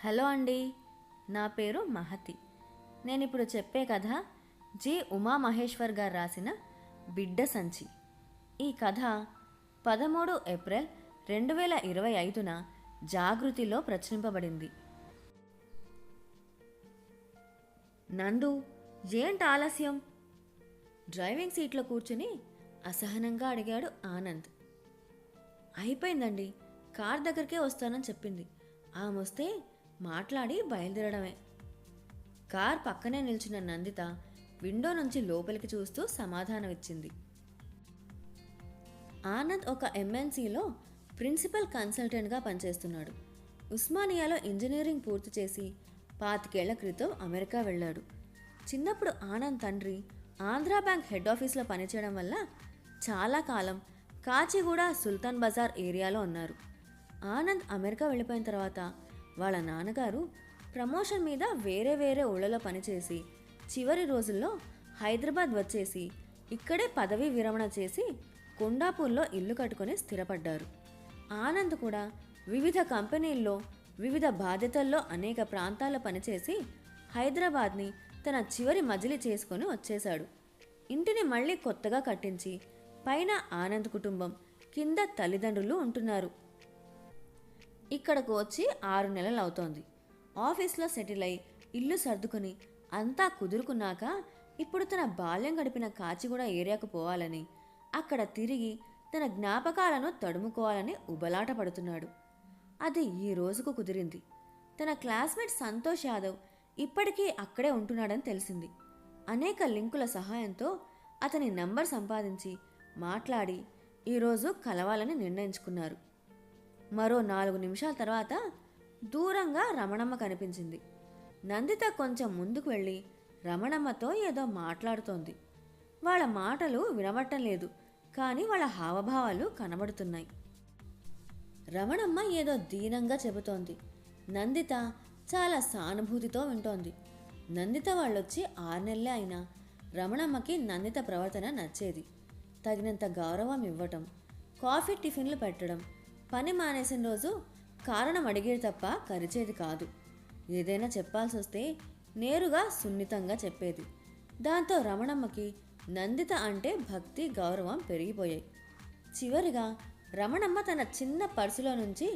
Hello అండి, నా పేరు మహతి. నేను ఇప్పుడు చెప్పే కథ జి ఉమామహేశ్వర్ గారు రాసిన బిడ్డ సంచి. ఈ కథ 13 ఏప్రిల్ 2025న జాగృతిలో ప్రచురింపబడింది. నందు, ఏంటి ఆలస్యం? డ్రైవింగ్ సీట్లో కూర్చుని అసహనంగా అడిగాడు ఆనంద్. అయిపోయిందండి, కార్ దగ్గరికే వస్తానని చెప్పింది. ఆమె వస్తే మాట్లాడి బయలుదేరడమే. కార్ పక్కనే నిల్చున్న నందిత విండో నుంచి లోపలికి చూస్తూ సమాధానం ఇచ్చింది. ఆనంద్ ఒక ఎంఎన్సీలో ప్రిన్సిపల్ కన్సల్టెంట్గా పనిచేస్తున్నాడు. ఉస్మానియాలో ఇంజనీరింగ్ పూర్తి చేసి 25 ఏళ్ల క్రితం అమెరికా వెళ్ళాడు. చిన్నప్పుడు ఆనంద్ తండ్రి ఆంధ్రా బ్యాంక్ హెడ్ ఆఫీస్లో పనిచేయడం వల్ల చాలా కాలం కాచిగూడ, సుల్తాన్ బజార్ ఏరియాలో ఉన్నారు. ఆనంద్ అమెరికా వెళ్ళిపోయిన తర్వాత వాళ్ళ నాన్నగారు ప్రమోషన్ మీద వేరే వేరే ఊళ్ళలో పనిచేసి చివరి రోజుల్లో హైదరాబాద్ వచ్చేసి ఇక్కడే పదవీ విరమణ చేసి కొండాపూర్లో ఇల్లు కట్టుకొని స్థిరపడ్డారు. ఆనంద్ కూడా వివిధ కంపెనీల్లో వివిధ బాధ్యతల్లో అనేక ప్రాంతాల్లో పనిచేసి హైదరాబాద్ని తన చివరి మజిలీ చేసుకొని వచ్చేశాడు. ఇంటిని మళ్ళీ కొత్తగా కట్టించి పైన ఆనంద్ కుటుంబం, కింద తల్లిదండ్రులు ఉంటున్నారు. ఇక్కడకు వచ్చి 6 నెలలు అవుతోంది. ఆఫీస్లో సెటిల్ అయి ఇల్లు సర్దుకుని అంతా కుదురుకున్నాక ఇప్పుడు తన బాల్యం గడిపిన కాచిగూడ ఏరియాకు పోవాలని, అక్కడ తిరిగి తన జ్ఞాపకాలను తడుముకోవాలని ఉబలాట పడుతున్నాడు. అది ఈ రోజుకు కుదిరింది. తన క్లాస్మేట్ సంతోష్ యాదవ్ ఇప్పటికీ అక్కడే ఉంటున్నాడని తెలిసింది. అనేక లింకుల సహాయంతో అతని నంబర్ సంపాదించి మాట్లాడి ఈరోజు కలవాలని నిర్ణయించుకున్నారు. మరో 4 నిమిషాల తర్వాత దూరంగా రమణమ్మ కనిపించింది. నందిత కొంచెం ముందుకు వెళ్ళి రమణమ్మతో ఏదో మాట్లాడుతోంది. వాళ్ళ మాటలు వినబట్టం లేదు, కానీ వాళ్ళ హావభావాలు కనబడుతున్నాయి. రమణమ్మ ఏదో దీనంగా చెబుతోంది. నందిత చాలా సానుభూతితో వింటోంది. నందిత వాళ్ళొచ్చి 6 నెలలే అయినా రమణమ్మకి నందిత ప్రవర్తన నచ్చేది. తగినంత గౌరవం ఇవ్వటం, కాఫీ టిఫిన్లు పెట్టడం, పని మానేసిన రోజు కారణం అడిగేది తప్ప కరిచేది కాదు. ఏదైనా చెప్పాల్సి వస్తే నేరుగా సున్నితంగా చెప్పేది. దాంతో రమణమ్మకి నందిత అంటే భక్తి, గౌరవం పెరిగిపోయాయి. చివరిగా రమణమ్మ తన చిన్న పర్సులో నుంచి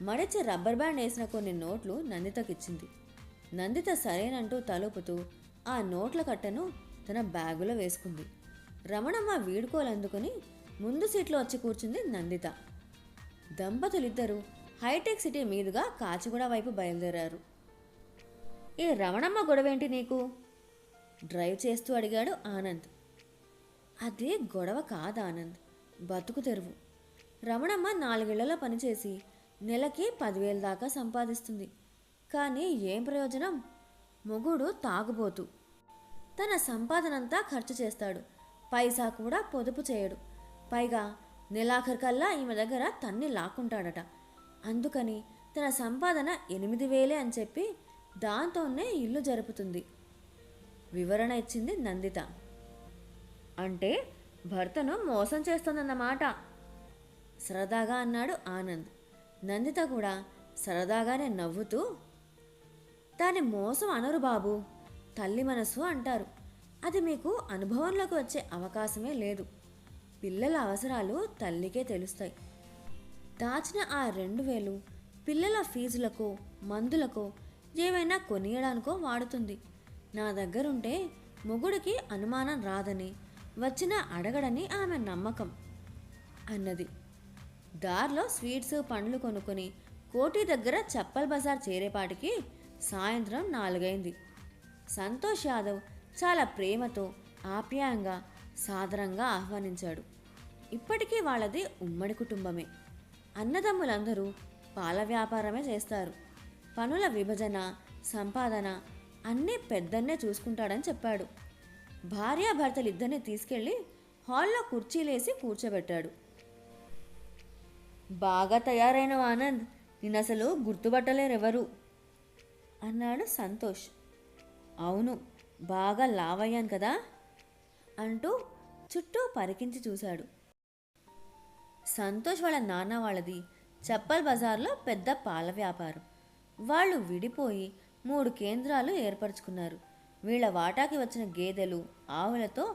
మడిచి రబ్బర్ బ్యాండ్ వేసిన కొన్ని నోట్లు నందితకిచ్చింది. నందిత సరేనంటూ తలుపుతూ ఆ నోట్ల కట్టను తన బ్యాగులో వేసుకుంది. రమణమ్మ వీడుకోలందుకుని ముందు సీట్లో వచ్చి కూర్చుంది నందిత. దంపతులిద్దరూ హైటెక్ సిటీ మీదుగా కాచిగూడ వైపు బయలుదేరారు. ఈ రమణమ్మ గొడవేంటి నీకు? డ్రైవ్ చేస్తూ అడిగాడు ఆనంద్. అదే గొడవ కాదు ఆనంద్, బతుకు తెరువు. రమణమ్మ 4 ఏళ్లలో పనిచేసి నెలకి 10,000 దాకా సంపాదిస్తుంది. కానీ ఏం ప్రయోజనం? మొగుడు తాగుబోతు. తన సంపాదనంతా ఖర్చు చేస్తాడు, పైసా కూడా పొదుపు చేయడు. పైగా నెలాఖరికల్లా ఈమె దగ్గర తన్ని లాక్కుంటాడట. అందుకని తన సంపాదన 8,000 అని చెప్పి దాంతోనే ఇల్లు జరుపుతుంది. వివరణ ఇచ్చింది నందిత. అంటే భర్తను మోసం చేస్తుందన్నమాట, సరదాగా అన్నాడు ఆనంద్. నందిత కూడా సరదాగానే నవ్వుతూ, దాని మోసం అనరు బాబు, తల్లి మనసు అంటారు. అది మీకు అనుభవంలోకి వచ్చే అవకాశమే లేదు. పిల్లల అవసరాలు తల్లికే తెలుస్తాయి. దాచిన ఆ 2,000 పిల్లల ఫీజులకో, మందులకో, ఏమైనా కొనియడానికో వాడుతుంది. నా దగ్గరుంటే మొగుడికి అనుమానం రాదని, వచ్చినా అడగడని ఆమె నమ్మకం అన్నది. దారిలో స్వీట్స్, పండ్లు కొనుక్కొని కోటి దగ్గర చప్పల్ బజార్ చేరేపాటికి సాయంత్రం 4 అయింది. సంతోష్ యాదవ్ చాలా ప్రేమతో, ఆప్యాయంగా, సాదరంగా ఆహ్వానించాడు. ఇప్పటికీ వాళ్ళది ఉమ్మడి కుటుంబమే. అన్నదమ్ములందరూ పాల వ్యాపారమే చేస్తారు. పనుల విభజన, సంపాదన అన్నీ పెద్దన్నే చూసుకుంటాడని చెప్పాడు. భార్యాభర్తలిద్దరిని తీసుకెళ్లి హాల్లో కుర్చీలేసి కూర్చోబెట్టాడు. బాగా తయారైన ఆనంద్, నిన్నసలు గుర్తుపట్టలేరెవరు అన్నాడు సంతోష్. అవును, బాగా లావయ్యాను కదా అంటూ చుట్టూ పరికించి చూశాడు. సంతోష్ వాళ్ళ నాన్న వాళ్ళది చప్పల్ బజార్లో పెద్ద పాల వ్యాపారం. వాళ్ళు విడిపోయి 3 కేంద్రాలు ఏర్పరచుకున్నారు. వీళ్ళ వాటాకి వచ్చిన గేదెలు, ఆవులతో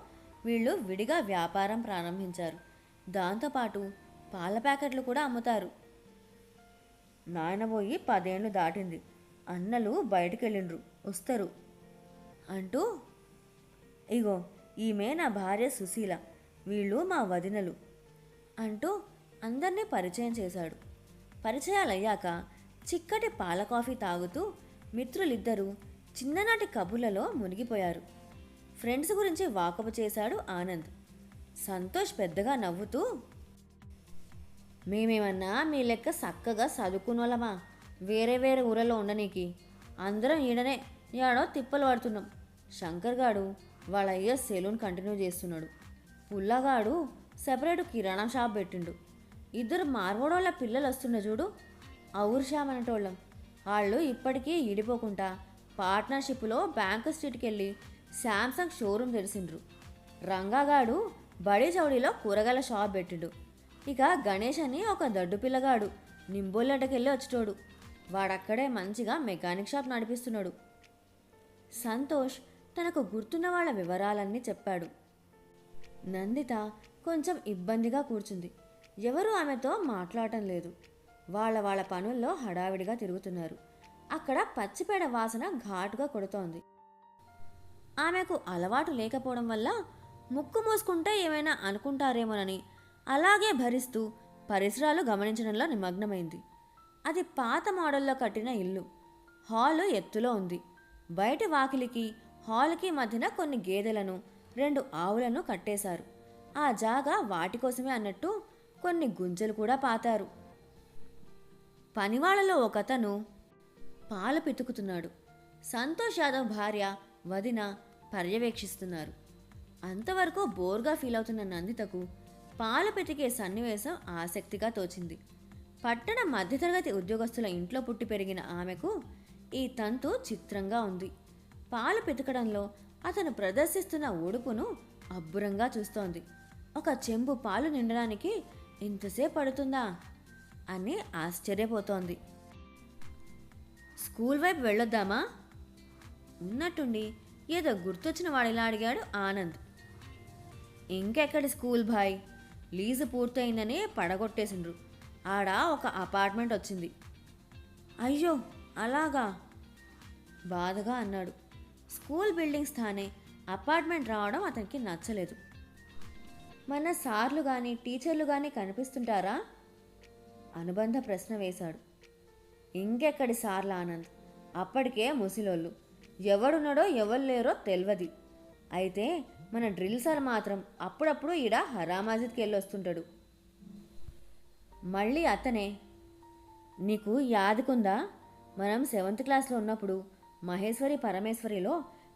వీళ్ళు విడిగా వ్యాపారం ప్రారంభించారు. దాంతోపాటు పాల ప్యాకెట్లు కూడా అమ్ముతారు. నాయన పోయి 10 ఏళ్ళు దాటింది. అన్నలు బయటికెళ్ళిండ్రు, వస్తారు అంటూ, ఇగో ఈమె నా భార్య సుశీల, వీళ్ళు మా వదినలు అంటూ అందరినీ పరిచయం చేశాడు. పరిచయాలయ్యాక చిక్కటి పాల కాఫీ తాగుతూ మిత్రులిద్దరూ చిన్ననాటి కబుర్లలో మునిగిపోయారు. ఫ్రెండ్స్ గురించి వాకపు చేశాడు ఆనంద్. సంతోష్ పెద్దగా నవ్వుతూ, మేమేమన్నా మీ లెక్క చక్కగా చదువుకున్నోళ్ళమా? వేరే వేరే ఊళ్ళలో ఉండనీకి అందరం ఈడనే ఏడో తిప్పలు పడుతున్నాం. శంకర్ గాడు వాళ్ళ అయ్య సెలూన్ కంటిన్యూ చేస్తున్నాడు. పుల్లగాడు సెపరేట్ కిరాణా షాప్ పెట్టిండు. 2 మార్వోడోళ్ళ పిల్లలు వస్తుండ చూడు, ఔర్షాం అనేటోళ్ళం. వాళ్ళు ఇప్పటికీ ఈడిపోకుండా పార్ట్నర్షిప్లో బ్యాంకు స్ట్రీట్కి వెళ్ళి శాంసంగ్ షోరూమ్ తెరిసిండ్రు. రంగాగాడు బడి చౌడీలో కూరగాయల షాప్ పెట్టిండు. ఇక గణేష్ అని ఒక దడ్డు పిల్లగాడు నింబోళ్ళటకెళ్ళి వచ్చేటోడు. వాడక్కడే మంచిగా మెకానిక్ షాప్ నడిపిస్తున్నాడు. సంతోష్ తనకు గుర్తున్న వాళ్ళ వివరాలన్నీ చెప్పాడు. నందిత కొంచెం ఇబ్బందిగా కూర్చుంది. ఎవరూ ఆమెతో మాట్లాడటం లేదు. వాళ్ళ పనుల్లో హడావిడిగా తిరుగుతున్నారు. అక్కడ పచ్చిపేడ వాసన ఘాటుగా కొడుతోంది. ఆమెకు అలవాటు లేకపోవడం వల్ల ముక్కు మూసుకుంటే ఏమైనా అనుకుంటారేమోనని అలాగే భరిస్తూ పరిసరాలు గమనించడంలో నిమగ్నమైంది. అది పాత మోడల్లో కట్టిన ఇల్లు. హాలు ఎత్తులో ఉంది. బయటి వాకిలికి హాల్కి మధ్యన కొన్ని గేదెలను 2 ఆవులను కట్టేశారు. ఆ జాగా వాటి కోసమే అన్నట్టు కొన్ని గుంజలు కూడా పాతారు. పనివాళ్లలో ఒకతను పాలు పితుకుతున్నాడు. సంతోష్ యాదవ్ భార్య వదిన పర్యవేక్షిస్తున్నారు. అంతవరకు బోర్గా ఫీల్ అవుతున్న నందితకు పాలు పితికే సన్నివేశం ఆసక్తిగా తోచింది. పట్టణ మధ్యతరగతి ఉద్యోగస్తుల ఇంట్లో పుట్టి పెరిగిన ఆమెకు ఈ తంతు చిత్రంగా ఉంది. పాలు పితకడంలో అతను ప్రదర్శిస్తున్న ఉడుపును అబ్బురంగా చూస్తోంది. ఒక చెంబు పాలు నిండడానికి ఇంతసేపు పడుతుందా అని ఆశ్చర్యపోతోంది. స్కూల్ వైపు వెళ్ళొద్దామా? ఉన్నట్టుండి ఏదో గుర్తొచ్చిన వాడిలా అడిగాడు ఆనంద్. ఇంకెక్కడి స్కూల్ భాయ్, లీజు పూర్తయిందని పడగొట్టేసిండ్రు. ఆడ ఒక అపార్ట్మెంట్ వచ్చింది. అయ్యో అలాగా, బాధగా అన్నాడు. స్కూల్ బిల్డింగ్ స్థానే అపార్ట్మెంట్ రావడం అతనికి నచ్చలేదు. మన సార్లు కానీ టీచర్లు కానీ కనిపిస్తుంటారా? అనుబంధ ప్రశ్న వేశాడు. ఇంకెక్కడి సార్లు ఆనంద్, అప్పటికే ముసిలోళ్ళు. ఎవడున్నాడో ఎవరు లేరో తెలియదు. అయితే మన డ్రిల్ సార్ మాత్రం అప్పుడప్పుడు ఈడ హరామాజిద్కి వెళ్ళి వస్తుంటాడు. మళ్ళీ అతనే. నీకు యాదకుందా, మనం 7th క్లాస్లో ఉన్నప్పుడు మహేశ్వరి పరమేశ్వరిలో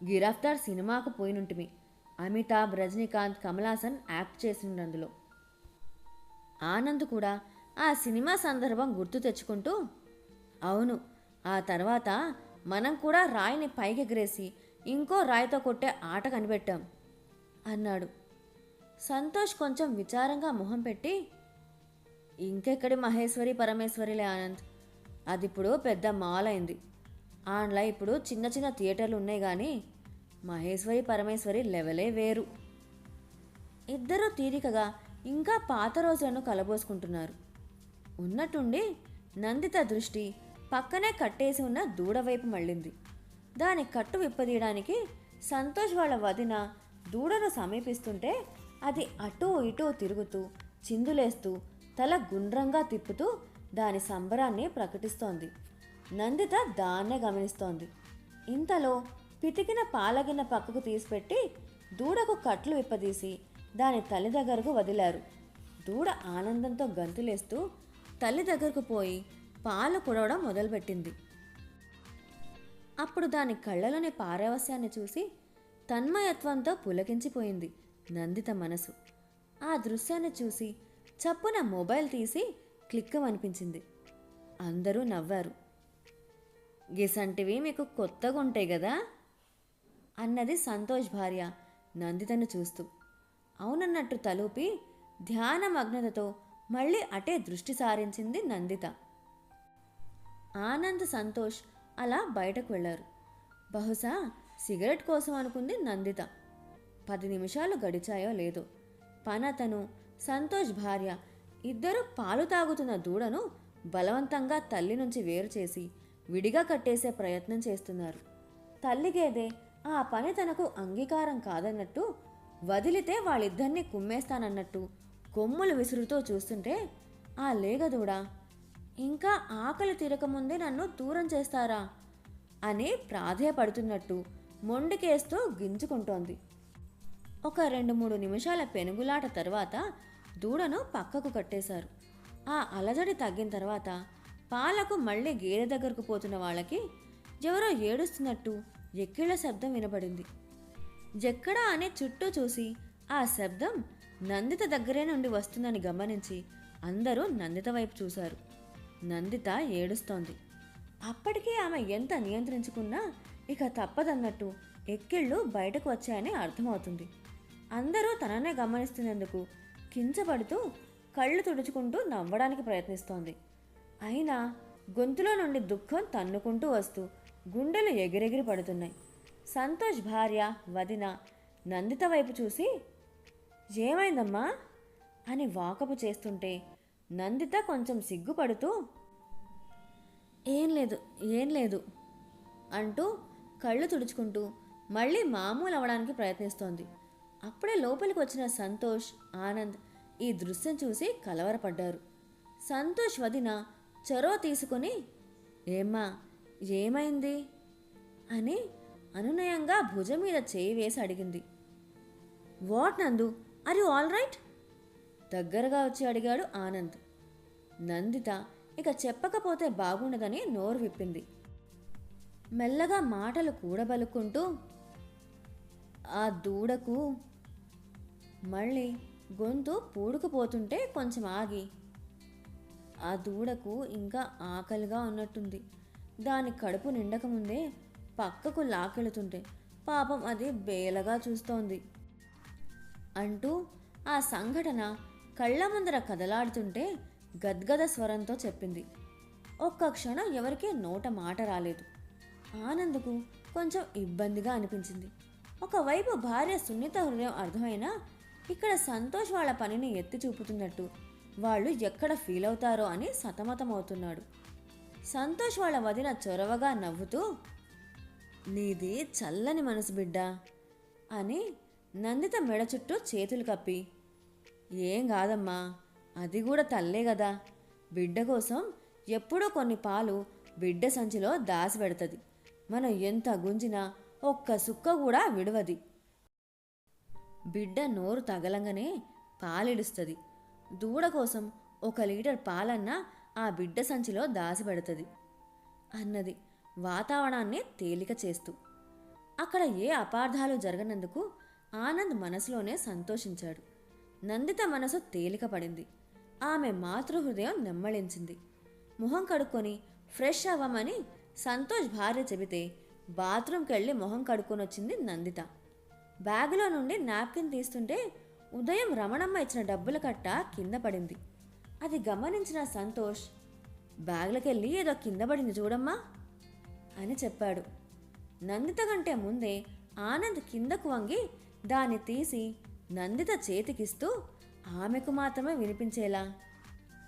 గిరఫ్తార్ సినిమాకు పోయినుంటిమి. అమితాబ్, రజనీకాంత్, కమలాసన్ యాక్ట్ చేసిండందులో. ఆనంద్ కూడా ఆ సినిమా సందర్భం గుర్తు తెచ్చుకుంటూ, అవును, ఆ తర్వాత మనం కూడా రాయిని పైకెగరేసి ఇంకో రాయితో కొట్టే ఆట కనిపెట్టాం అన్నాడు. సంతోష్ కొంచెం విచారంగా మొహం పెట్టి, ఇంకెక్కడి మహేశ్వరి పరమేశ్వరిలే ఆనంద్, అదిప్పుడు పెద్ద మాల్ అయింది. ఆన్లో ఇప్పుడు చిన్న చిన్న థియేటర్లు ఉన్నాయి కానీ మహేశ్వరి పరమేశ్వరి లెవెలే వేరు. ఇద్దరూ తీరికగా ఇంకా పాత రోజులను కలబోసుకుంటున్నారు. ఉన్నట్టుండి నందిత దృష్టి పక్కనే కట్టేసి ఉన్న దూడవైపు మళ్ళింది. దాని కట్టు విప్పదీయడానికి సంతోష్ వాళ్ళ వదిన దూడను సమీపిస్తుంటే అది అటూ ఇటూ తిరుగుతూ చిందులేస్తూ తల గుండ్రంగా తిప్పుతూ దాని సంబరాన్ని ప్రకటిస్తోంది. నందిత దాన్నే గమనిస్తోంది. ఇంతలో పితికిన పాలగిన్న పక్కకు తీసిపెట్టి దూడకు కట్లు విప్పదీసి దాని తల్లి దగ్గరకు వదిలారు. దూడ ఆనందంతో గంతులేస్తూ తల్లి దగ్గరకు పోయి పాలు కుడవడం మొదలుపెట్టింది. అప్పుడు దాని కళ్ళలోని పారవస్యాన్ని చూసి తన్మయత్వంతో పులకించిపోయింది నందిత మనసు. ఆ దృశ్యాన్ని చూసి చప్పున మొబైల్ తీసి క్లిక్కమనిపించింది. అందరూ నవ్వారు. గిసంటివి మీకు కొత్తగా ఉంటాయి కదా అన్నది సంతోష్ భార్య నందితను చూస్తూ. అవునన్నట్టు తలూపి ధ్యానమగ్నతతో మళ్ళీ అటే దృష్టి సారించింది నందిత. ఆనంద్, సంతోష్ అలా బయటకు వెళ్ళారు. బహుశా సిగరెట్ కోసం అనుకుంది నందిత. 10 నిమిషాలు గడిచాయో లేదో పనతను, సంతోష్ భార్య ఇద్దరు పాలు తాగుతున్న దూడను బలవంతంగా తల్లి నుంచి వేరు చేసి విడిగా కట్టేసే ప్రయత్నం చేస్తున్నారు. తల్లి గేదె ఆ పని తనకు అంగీకారం కాదన్నట్టు, వదిలితే వాళ్ళిద్దరినీ కుమ్మేస్తానన్నట్టు కొమ్ములు విసురుతూ చూస్తుంటే ఆ లేగదూడ ఇంకా ఆకలి తీరకముందే నన్ను దూరం చేస్తారా అని ప్రాధేయపడుతున్నట్టు మొండికేస్తూ గింజుకుంటోంది. ఒక 2-3 నిమిషాల పెనుగులాట తర్వాత దూడను పక్కకు కట్టేశారు. ఆ అలజడి తగ్గిన తర్వాత పాలకు మళ్ళీ గేదె దగ్గరకు పోతున్న వాళ్ళకి ఎవరో ఏడుస్తున్నట్టు ఎక్కిళ్ల శబ్దం వినబడింది. ఎక్కడా అని చుట్టూ చూసి ఆ శబ్దం నందిత దగ్గరే నుండి వస్తుందని గమనించి అందరూ నందిత వైపు చూశారు. నందిత ఏడుస్తోంది. అప్పటికే ఆమె ఎంత నియంత్రించుకున్నా ఇక తప్పదన్నట్టు ఎక్కిళ్ళు బయటకు వచ్చాయని అర్థమవుతుంది. అందరూ తననే గమనిస్తున్నందుకు కించపడుతూ కళ్ళు తుడుచుకుంటూ నవ్వడానికి ప్రయత్నిస్తోంది. అయినా గొంతులో నుండి దుఃఖం తన్నుకుంటూ వస్తూ గుండెలు ఎగిరెగిరి పడుతున్నాయి. సంతోష్ భార్య వదిన నందిత వైపు చూసి ఏమైందమ్మా అని వాకపు చేస్తుంటే నందిత కొంచెం సిగ్గుపడుతూ ఏం లేదు అంటూ కళ్ళు తుడుచుకుంటూ మళ్ళీ మామూలు అవడానికి ప్రయత్నిస్తోంది. అప్పుడే లోపలికి వచ్చిన సంతోష్, ఆనంద్ ఈ దృశ్యం చూసి కలవరపడ్డారు. సంతోష్ వదిన చొరవ తీసుకుని ఏమ్మా ఏమైంది అని అనునయంగా భుజం మీద చేయి వేసి అడిగింది. వాట్ నందు, ఆర్ యు ఆల్ రైట్? దగ్గరగా వచ్చి అడిగాడు ఆనంద్. నందిత ఇక చెప్పకపోతే బాగుండదని నోరు విప్పింది. మెల్లగా మాటలు కూడబలుక్కుంటూ ఆ దూడకు మళ్ళీ గొంతు పూడుకుపోతుంటే కొంచెం ఆగి ఆ దూడకు ఇంకా ఆకలిగా ఉన్నట్టుంది. దాని కడుపు నిండకముందే పక్కకు లాకెళుతుంటే పాపం అది బేలగా చూస్తోంది అంటూ ఆ సంఘటన కళ్ళ ముందర కదలాడుతుంటే గద్గద స్వరంతో చెప్పింది. ఒక్క క్షణం ఎవరికీ నోట మాట రాలేదు. ఆనంద్కు కొంచెం ఇబ్బందిగా అనిపించింది. ఒకవైపు భార్య సున్నిత హృదయం అర్థమైనా ఇక్కడ సంతోష్ వాళ్ళ పనిని ఎత్తి చూపుతున్నట్టు వాళ్ళు ఎక్కడ ఫీల్ అవుతారో అని సతమతమవుతున్నాడు. సంతోష్ వాళ్ళ వదిన చొరవగా నవ్వుతూ నీది చల్లని మనసు బిడ్డా అని నందిత మెడ చుట్టూ చేతులు కప్పి ఏం కాదమ్మా, అది కూడా తల్లే కదా, బిడ్డ కోసం ఎప్పుడో కొన్ని పాలు బిడ్డ సంచిలో దాసి పెడుతుంది. మనం ఎంత గుంజినా ఒక్క సుక్క కూడా విడవది. బిడ్డ నోరు తగలంగానే పాలిడుస్తుంది. దూడ కోసం 1 లీటర్ పాలన్నా ఆ బిడ్డ సంచిలో దాసి పెడుతుంది అన్నది వాతావరణాన్ని తేలిక చేస్తూ. అక్కడ ఏ అపార్థాలు జరగనందుకు ఆనంద్ మనసులోనే సంతోషించాడు. నందిత మనసు తేలిక పడింది. ఆమె మాతృహృదయం నెమ్మళించింది. మొహం కడుక్కొని ఫ్రెష్ అవ్వమని సంతోష్ భార్య చెబితే బాత్రూంకి వెళ్ళి మొహం కడుక్కొని వచ్చింది నందిత. బ్యాగులో నుండి నాప్కిన్ తీస్తుంటే ఉదయం రమణమ్మ ఇచ్చిన డబ్బుల కట్ట కింద పడింది. అది గమనించిన సంతోష్ బ్యాగులకెళ్ళి ఏదో కింద పడింది చూడమ్మా అని చెప్పాడు. నందిత కంటే ముందే ఆనంద్ కిందకు వంగి దాన్ని తీసి నందిత చేతికిస్తూ ఆమెకు మాత్రమే వినిపించేలా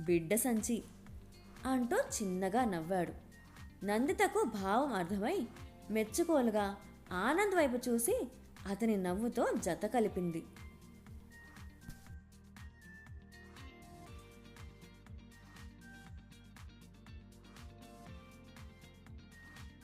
బిడ్డ సంచి అంటూ చిన్నగా నవ్వాడు. నందితకు భావం అర్థమై మెచ్చుకోలుగా ఆనంద్ వైపు చూసి అతని నవ్వుతో జత కలిపింది.